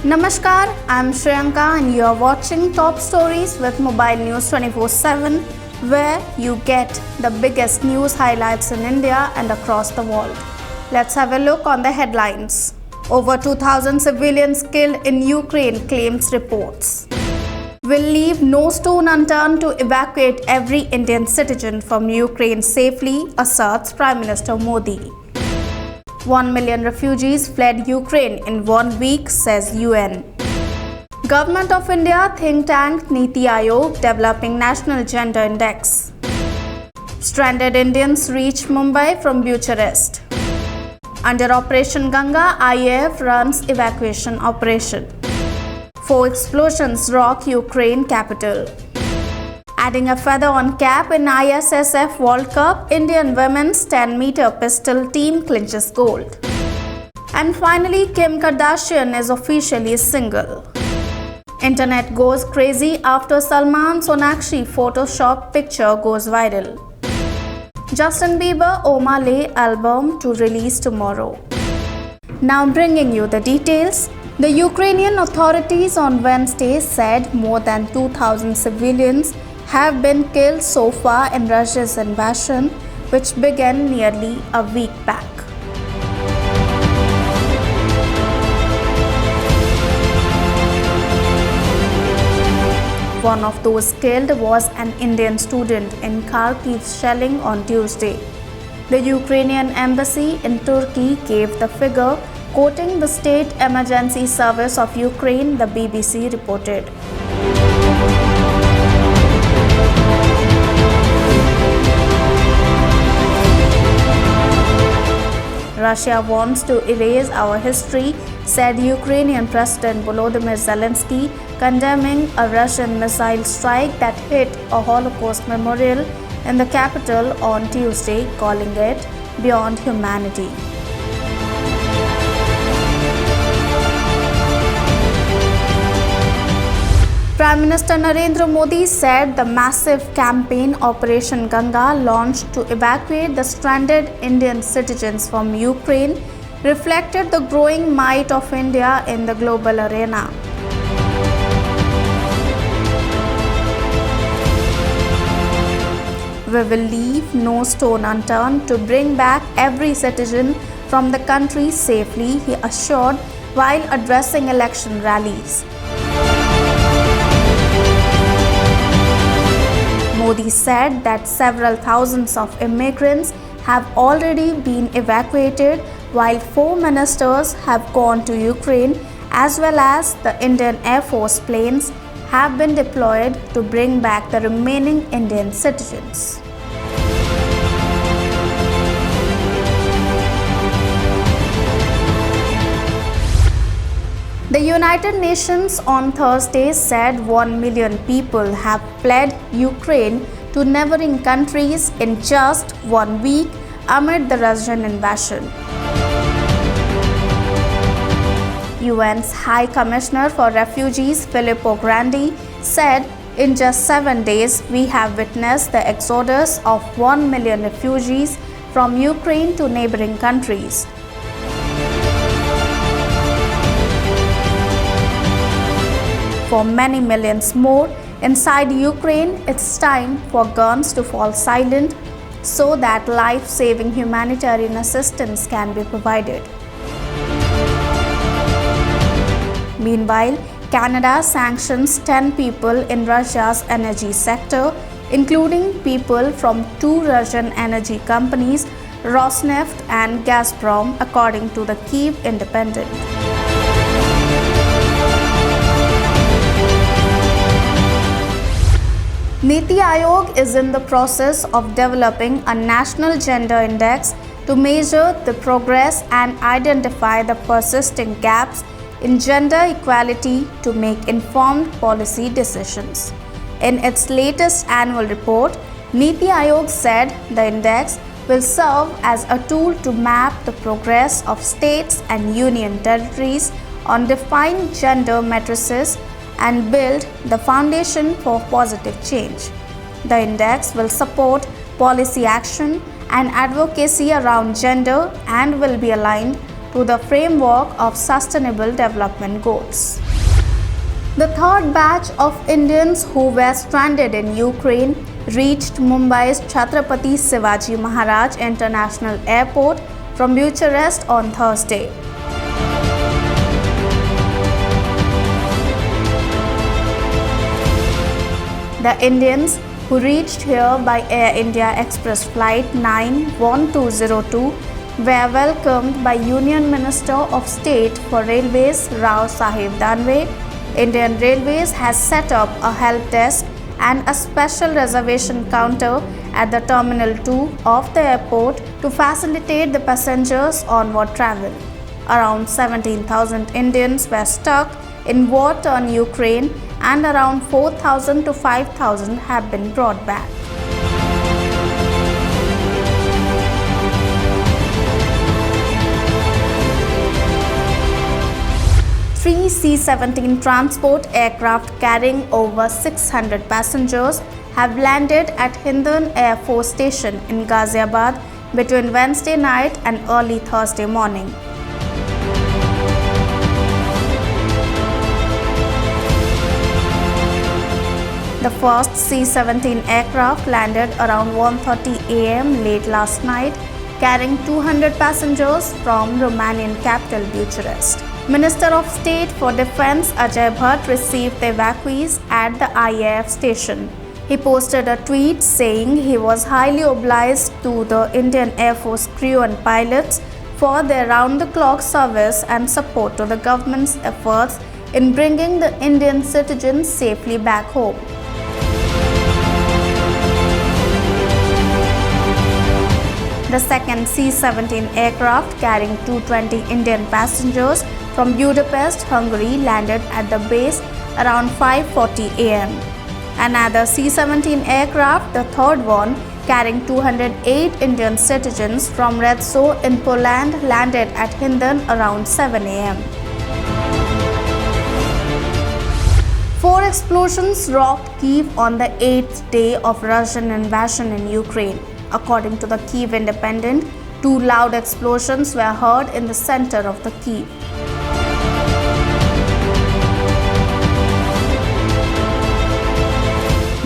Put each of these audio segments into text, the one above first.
Namaskar, I'm Shriyanka and you're watching Top Stories with Mobile News 24/7, where you get the biggest news highlights in India and across the world. Let's have a look on the headlines. Over 2,000 civilians killed in Ukraine, claims reports. Will leave no stone unturned to evacuate every Indian citizen from Ukraine safely, asserts Prime Minister Modi. 1 million refugees fled Ukraine in 1 week, says UN. Government of India think tank Niti Aayog developing National Gender Index. Stranded Indians reach Mumbai from Bucharest. Under Operation Ganga, IAF runs evacuation operation. 4 explosions rock Ukraine capital. Adding a feather on cap in ISSF World Cup, Indian women's 10-meter pistol team clinches gold. And finally, Kim Kardashian is officially single. Internet goes crazy after Salman Sonakshi Photoshop picture goes viral. Justin Bieber Omale album to release tomorrow. Now bringing you the details. The Ukrainian authorities on Wednesday said more than 2,000 civilians have been killed so far in Russia's invasion, which began nearly a week back. One of those killed was an Indian student in Kharkiv's shelling on Tuesday. The Ukrainian embassy in Turkey gave the figure, quoting the State Emergency Service of Ukraine, the BBC reported. Russia wants to erase our history, said Ukrainian President Volodymyr Zelensky, condemning a Russian missile strike that hit a Holocaust memorial in the capital on Tuesday, calling it beyond humanity. Prime Minister Narendra Modi said the massive campaign Operation Ganga, launched to evacuate the stranded Indian citizens from Ukraine, reflected the growing might of India in the global arena. We will leave no stone unturned to bring back every citizen from the country safely, he assured while addressing election rallies. Modi said that several thousands of immigrants have already been evacuated, while 4 ministers have gone to Ukraine, as well as the Indian Air Force planes have been deployed to bring back the remaining Indian citizens. The United Nations on Thursday said 1 million people have fled Ukraine to neighboring countries in just 1 week amid the Russian invasion. UN's High Commissioner for Refugees Filippo Grandi said in just 7 days we have witnessed the exodus of 1 million refugees from Ukraine to neighboring countries. For many millions more inside Ukraine, it's time for guns to fall silent so that life-saving humanitarian assistance can be provided. Meanwhile, Canada sanctions 10 people in Russia's energy sector, including people from 2 Russian energy companies, Rosneft and Gazprom, according to the Kiev Independent. Niti Aayog is in the process of developing a national gender index to measure the progress and identify the persisting gaps in gender equality to make informed policy decisions. In its latest annual report, Niti Aayog said the index will serve as a tool to map the progress of states and union territories on defined gender matrices and build the foundation for positive change. The index will support policy action and advocacy around gender and will be aligned to the framework of Sustainable Development Goals. The third batch of Indians who were stranded in Ukraine reached Mumbai's Chhatrapati Shivaji Maharaj International Airport from Bucharest on Thursday. The Indians who reached here by Air India Express Flight 91202 were welcomed by Union Minister of State for Railways Rao Sahib Danve. Indian Railways has set up a help desk and a special reservation counter at the Terminal 2 of the airport to facilitate the passengers' onward travel. Around 17,000 Indians were stuck in war-torn Ukraine and around 4,000 to 5,000 have been brought back. Three C-17 transport aircraft carrying over 600 passengers have landed at Hindon Air Force Station in Ghaziabad between Wednesday night and early Thursday morning. The first C-17 aircraft landed around 1:30 a.m. late last night, carrying 200 passengers from Romanian capital Bucharest. Minister of State for Defence Ajay Bhatt received the evacuees at the IAF station. He posted a tweet saying he was highly obliged to the Indian Air Force crew and pilots for their round-the-clock service and support to the government's efforts in bringing the Indian citizens safely back home. The second C-17 aircraft carrying 220 Indian passengers from Budapest, Hungary landed at the base around 5:40 a.m. Another C-17 aircraft, the third one, carrying 208 Indian citizens from Redso in Poland landed at Hindon around 7 a.m. 4 explosions rocked Kiev on the 8th day of Russian invasion in Ukraine. According to the Kiev Independent, 2 loud explosions were heard in the center of the Kiev.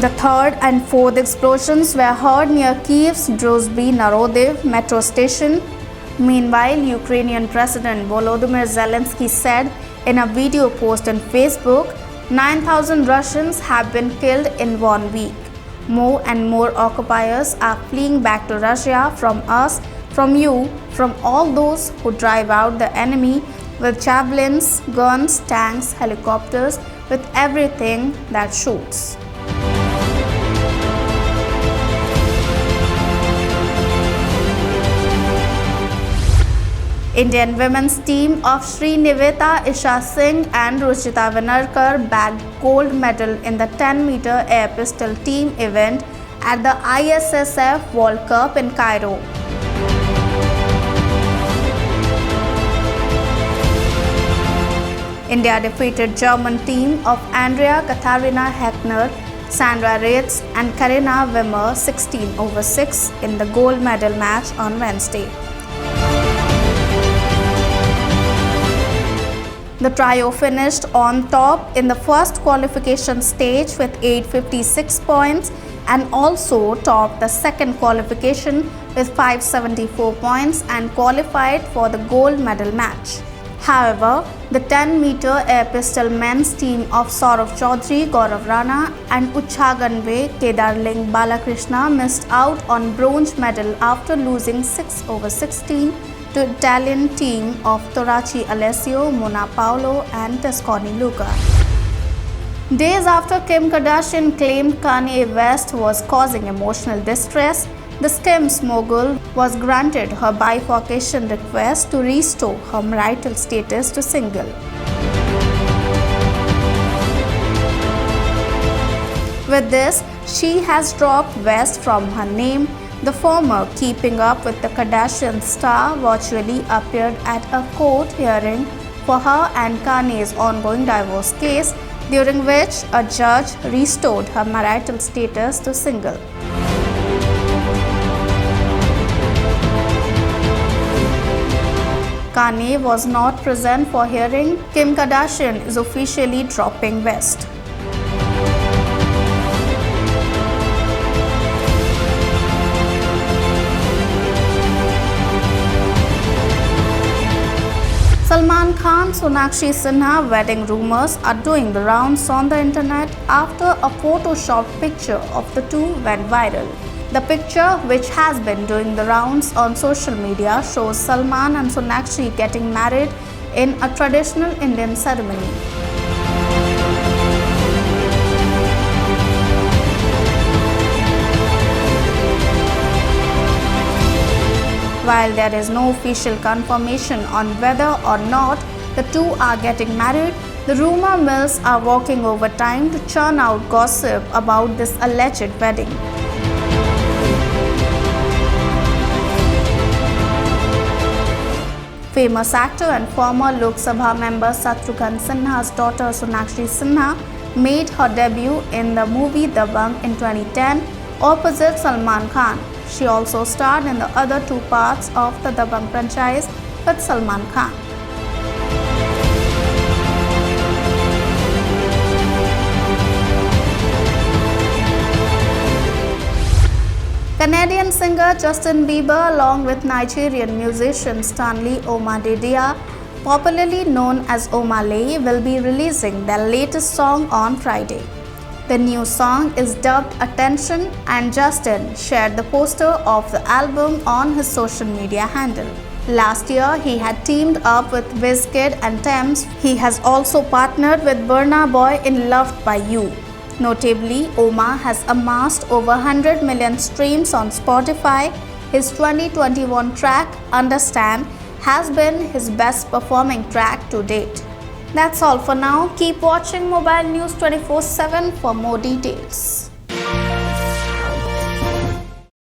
The third and fourth explosions were heard near Kiev's Druzhby Narodev metro station. Meanwhile, Ukrainian President Volodymyr Zelensky said in a video post on Facebook, 9,000 Russians have been killed in 1 week. More and more occupiers are fleeing back to Russia from us, from you, from all those who drive out the enemy with javelins, guns, tanks, helicopters, with everything that shoots. Indian women's team of Sri Niveta Isha Singh and Ruchita Vinarkar bagged gold medal in the 10-meter air pistol team event at the ISSF World Cup in Cairo. India defeated German team of Andrea Katharina Heckner, Sandra Ritz and Karina Wimmer 16/6 in the gold medal match on Wednesday. The trio finished on top in the first qualification stage with 856 points and also topped the second qualification with 574 points and qualified for the gold medal match. However, the 10-meter air pistol men's team of Saurav Chaudhary, Gaurav Rana and Uchhaganve Kedarling Balakrishna missed out on bronze medal after losing 6/16 to Italian team of Toraci Alessio, Mona Paolo and Tasconi Luca. Days after Kim Kardashian claimed Kanye West was causing emotional distress, the Skims mogul was granted her bifurcation request to restore her marital status to single. With this, she has dropped West from her name. The former, keeping up with the Kardashian star, virtually appeared at a court hearing for her and Kanye's ongoing divorce case, during which a judge restored her marital status to single. Kanye was not present for hearing. Kim Kardashian is officially dropping West. Salman Khan Sonakshi Sinha wedding rumors are doing the rounds on the internet after a photoshopped picture of the two went viral. The picture, which has been doing the rounds on social media, shows Salman and Sonakshi getting married in a traditional Indian ceremony. While there is no official confirmation on whether or not the two are getting married, the rumor mills are working overtime to churn out gossip about this alleged wedding. Famous actor and former Lok Sabha member Sinha's daughter Sonakshi Sinha made her debut in the movie Dabangg in 2010 opposite Salman Khan. She also starred in the other two parts of the Dabangg franchise with Salman Khan. Canadian singer Justin Bieber along with Nigerian musician Stanley Omadidia, popularly known as Omale, will be releasing their latest song on Friday. The new song is dubbed Attention, and Justin shared the poster of the album on his social media handle. Last year, he had teamed up with Wizkid and Thames. He has also partnered with Burna Boy in Loved by You. Notably, Oma has amassed over 100 million streams on Spotify. His 2021 track, Understand, has been his best performing track to date. That's all for now. Keep watching Mobile News 24/7 for more details.